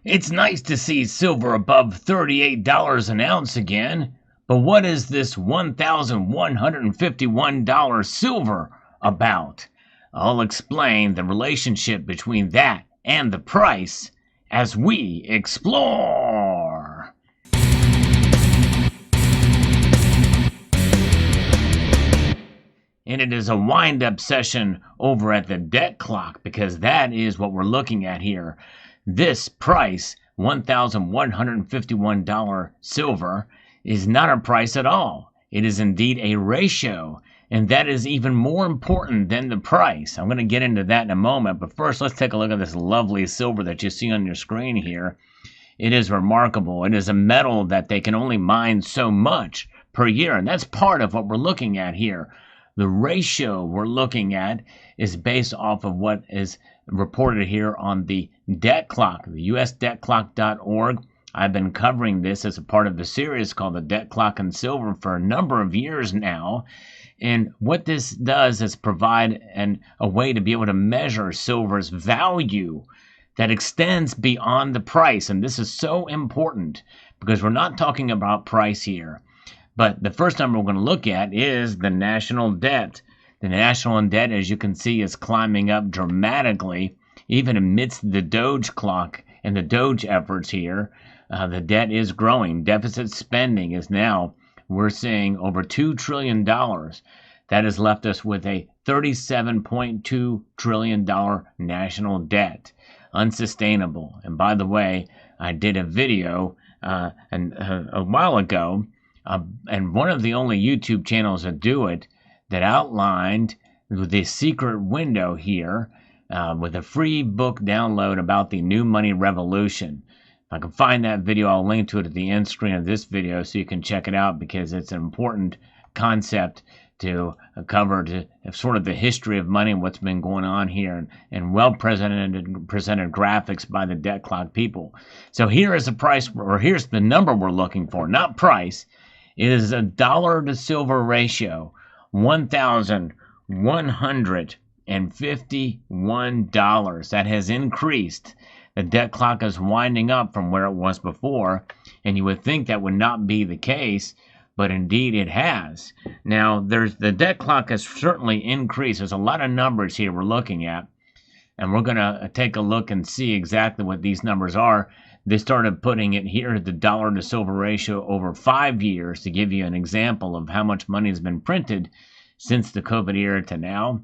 It's nice to see silver above $38 an ounce again, but what is this $1,151 silver about? I'll explain the relationship between that and the price as we explore. And it is a wind-up session over at the debt clock because that is what we're looking at here. This price, $1,151 silver, is not a price at all. It is indeed a ratio, and that is even more important than the price. I'm going to get into that in a moment, but first let's take a look at this lovely silver that you see on your screen here. It is remarkable. It is a metal that they can only mine so much per year, and that's part of what we're looking at here. The ratio we're looking at is based off of what is reported here on the debt clock, the usdebtclock.org. I've been covering this as a part of the series called the Debt Clock and Silver for a number of years now. And what this does is provide a way to be able to measure silver's value that extends beyond the price. And this is so important because we're not talking about price here. But the first number we're going to look at is the national debt. The national debt, as you can see, is climbing up dramatically, even amidst the Doge clock and the Doge efforts here. The debt is growing. Deficit spending is now, we're seeing, over $2 trillion. That has left us with a $37.2 trillion national debt. Unsustainable. And by the way, I did a video a while ago, and one of the only YouTube channels that do it, that outlined the secret window here with a free book download about the new money revolution. If I can find that video, I'll link to it at the end screen of this video so you can check it out because it's an important concept to cover to sort of the history of money and what's been going on here and well presented graphics by the debt clock people. So here is the price, or here's the number we're looking for, not price. It is a dollar to silver ratio. $1,151. That has increased. The debt clock is winding up from where it was before, and you would think that would not be the case, but indeed it has. Now, the debt clock has certainly increased. There's a lot of numbers here we're looking at, and we're going to take a look and see exactly what these numbers are. They started putting it here, the dollar to silver ratio, over 5 years to give you an example of how much money has been printed since the COVID era to now.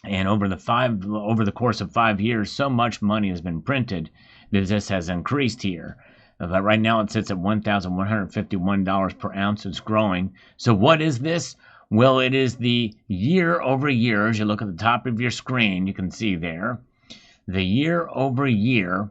And over the course of 5 years, so much money has been printed that this has increased here. But right now it sits at $1,151 per ounce. It's growing. So what is this? Well, it is the year over year. As you look at the top of your screen, you can see there the year over year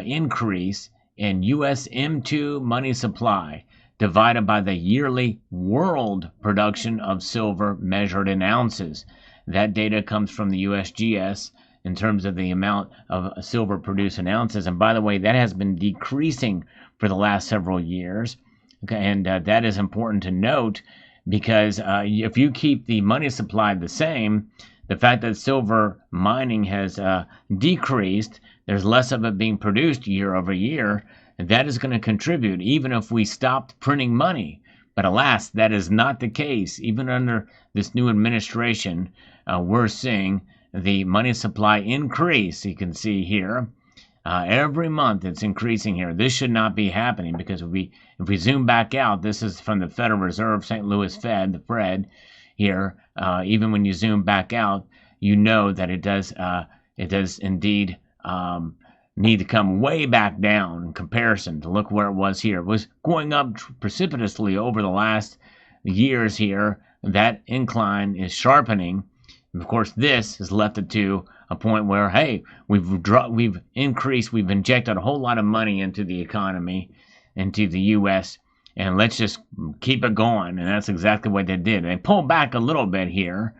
increase in U.S. M2 money supply divided by the yearly world production of silver measured in ounces. That data comes from the USGS in terms of the amount of silver produced in ounces. And by the way, that has been decreasing for the last several years. Okay, and that is important to note because if you keep the money supply the same, the fact that silver mining has decreased, there's less of it being produced year over year, and that is going to contribute even if we stopped printing money. But alas, that is not the case. Even under this new administration, we're seeing the money supply increase. You can see here, every month it's increasing here. This should not be happening because if we zoom back out, this is from the Federal Reserve, St. Louis Fed, the Fed here. Even when you zoom back out, you know that it does indeed need to come way back down in comparison to look where it was here. It was going up precipitously over the last years here. That incline is sharpening. And of course, this has left it to a point where, hey, we've injected a whole lot of money into the economy, into the U.S., and let's just keep it going. And that's exactly what they did. They pulled back a little bit here,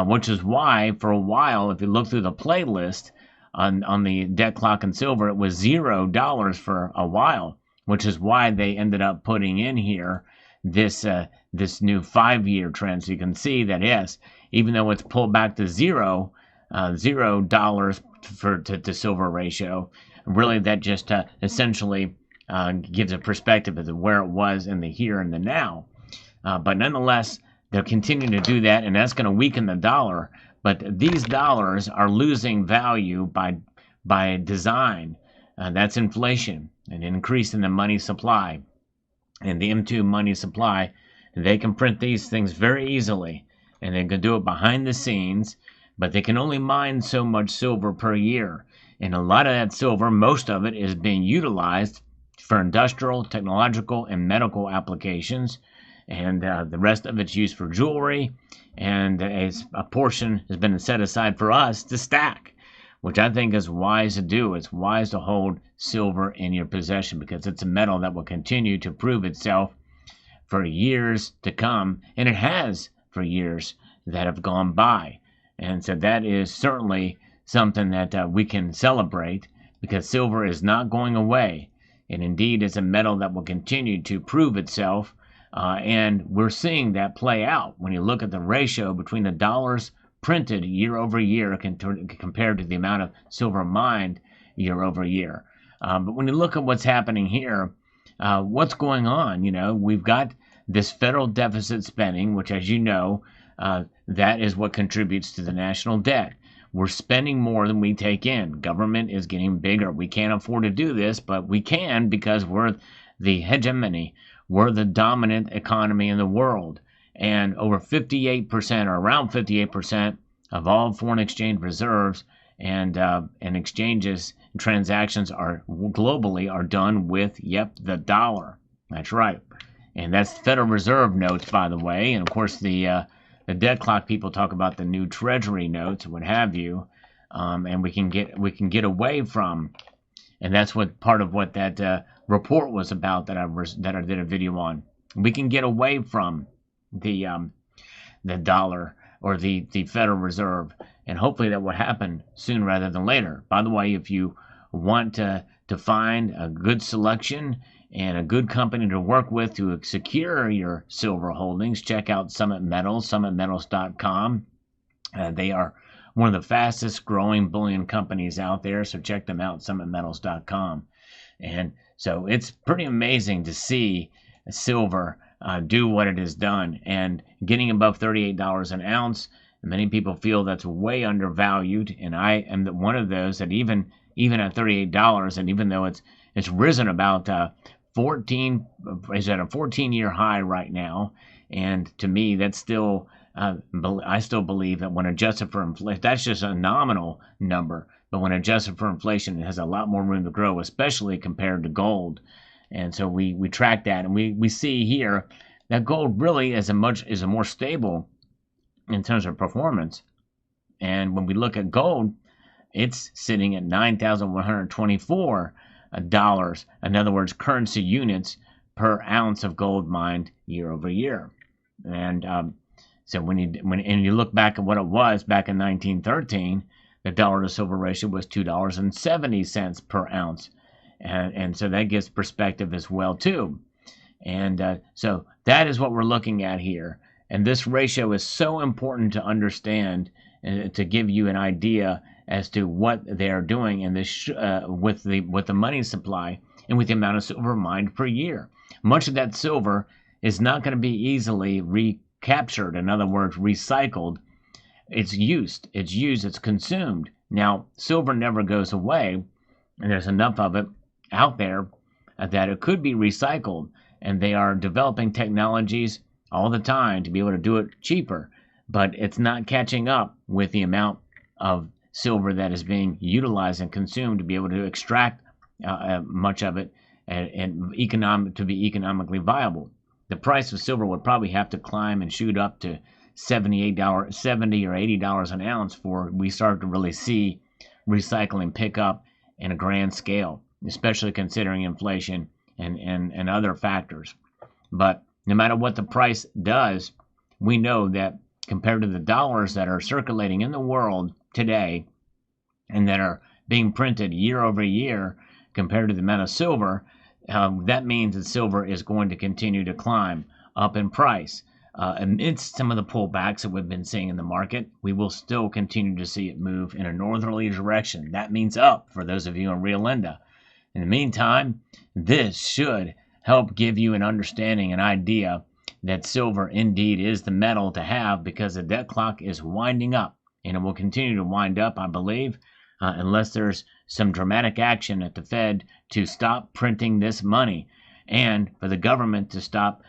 which is why, for a while, if you look through the playlist on the debt clock and silver, it was $0 for a while, which is why they ended up putting in here this new 5-year trend. So you can see that, yes, even though it's pulled back to $0 to silver ratio, really that just essentially gives a perspective of where it was in the here and the now. But nonetheless, they're continuing to do that, and that's going to weaken the dollar. But these dollars are losing value by design. That's inflation, an increase in the money supply. And the M2 money supply, they can print these things very easily, and they can do it behind the scenes, but they can only mine so much silver per year. And a lot of that silver, most of it, is being utilized for industrial, technological, and medical applications. And the rest of it's used for jewelry, and a portion has been set aside for us to stack, which I think is wise to do. It's wise to hold silver in your possession because it's a metal that will continue to prove itself for years to come, and it has for years that have gone by. And so that is certainly something that we can celebrate because silver is not going away. And indeed, it's a metal that will continue to prove itself. And we're seeing that play out when you look at the ratio between the dollars printed year over year compared to the amount of silver mined year over year. But when you look at what's happening here, what's going on? We've got this federal deficit spending, which, as you know, that is what contributes to the national debt. We're spending more than we take in. Government is getting bigger. We can't afford to do this, but we can because we're the hegemony. We're the dominant economy in the world. And over 58%, or around 58%, of all foreign exchange reserves and exchanges and transactions are globally are done with, the dollar. That's right. And that's Federal Reserve notes, by the way. And of course, the debt clock people talk about the new Treasury notes, what have you, and we can get away from, and that's what part of what that report was about that I did a video on. We can get away from the dollar or the Federal Reserve, and hopefully that will happen sooner rather than later. By the way, if you want to find a good selection and a good company to work with to secure your silver holdings, check out Summit Metals, summitmetals.com. They are one of the fastest growing bullion companies out there, so check them out, summitmetals.com. And so it's pretty amazing to see silver do what it has done, and getting above $38 an ounce. Many people feel that's way undervalued, and I am one of those that even at $38, and even though it's risen about 14 is at a 14-year high right now, and to me that's still I still believe that when adjusted for inflation, that's just a nominal number, but when adjusted for inflation, it has a lot more room to grow, especially compared to gold. And so we track that, and we see here that gold really is a more stable in terms of performance. And when we look at gold, it's sitting at $9,124. In other words, currency units per ounce of gold mined year over year. And so when you look back at what it was back in 1913, the dollar to silver ratio was $2.70 per ounce. And so that gives perspective as well too. And so that is what we're looking at here. And this ratio is so important to understand and to give you an idea as to what they are doing in this with the money supply and with the amount of silver mined per year. Much of that silver is not going to be easily recaptured. In other words, recycled. It's used, it's consumed. Now, silver never goes away, and there's enough of it out there that it could be recycled, and they are developing technologies all the time to be able to do it cheaper, but it's not catching up with the amount of silver that is being utilized and consumed to be able to extract much of it and to be economically viable. The price of silver would probably have to climb and shoot up to $70 or $80 an ounce before we start to really see recycling pick up in a grand scale, especially considering inflation and other factors. But no matter what the price does, we know that compared to the dollars that are circulating in the world today and that are being printed year over year compared to the amount of silver, that means that silver is going to continue to climb up in price. amidst some of the pullbacks that we've been seeing in the market, we will still continue to see it move in a northerly direction. That means up for those of you in Rio Linda. In the meantime, this should help give you an understanding, an idea that silver indeed is the metal to have, because the debt clock is winding up, and it will continue to wind up, I believe, unless there's some dramatic action at the Fed to stop printing this money, and for the government to stop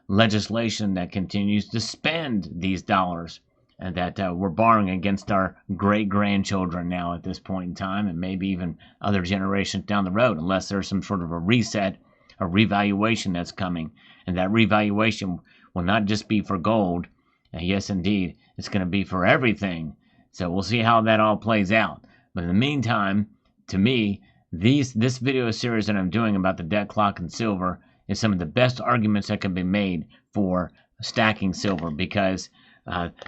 legislation that continues to spend these dollars and that we're borrowing against our great-grandchildren now at this point in time, and maybe even other generations down the road, unless there's some sort of a reset, a revaluation that's coming. And that revaluation will not just be for gold. Yes, indeed, it's going to be for everything. So we'll see how that all plays out. But in the meantime, to me, this video series that I'm doing about the debt clock and silver is some of the best arguments that can be made for stacking silver, because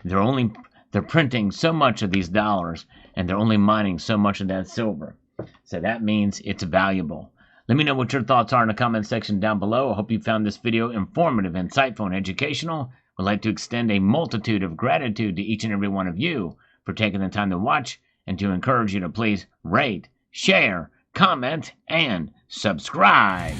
they're printing so much of these dollars, and they're only mining so much of that silver. So that means it's valuable. Let me know what your thoughts are in the comment section down below. I hope you found this video informative, insightful, and educational. I'd like to extend a multitude of gratitude to each and every one of you for taking the time to watch, and to encourage you to please rate, share, comment, and subscribe.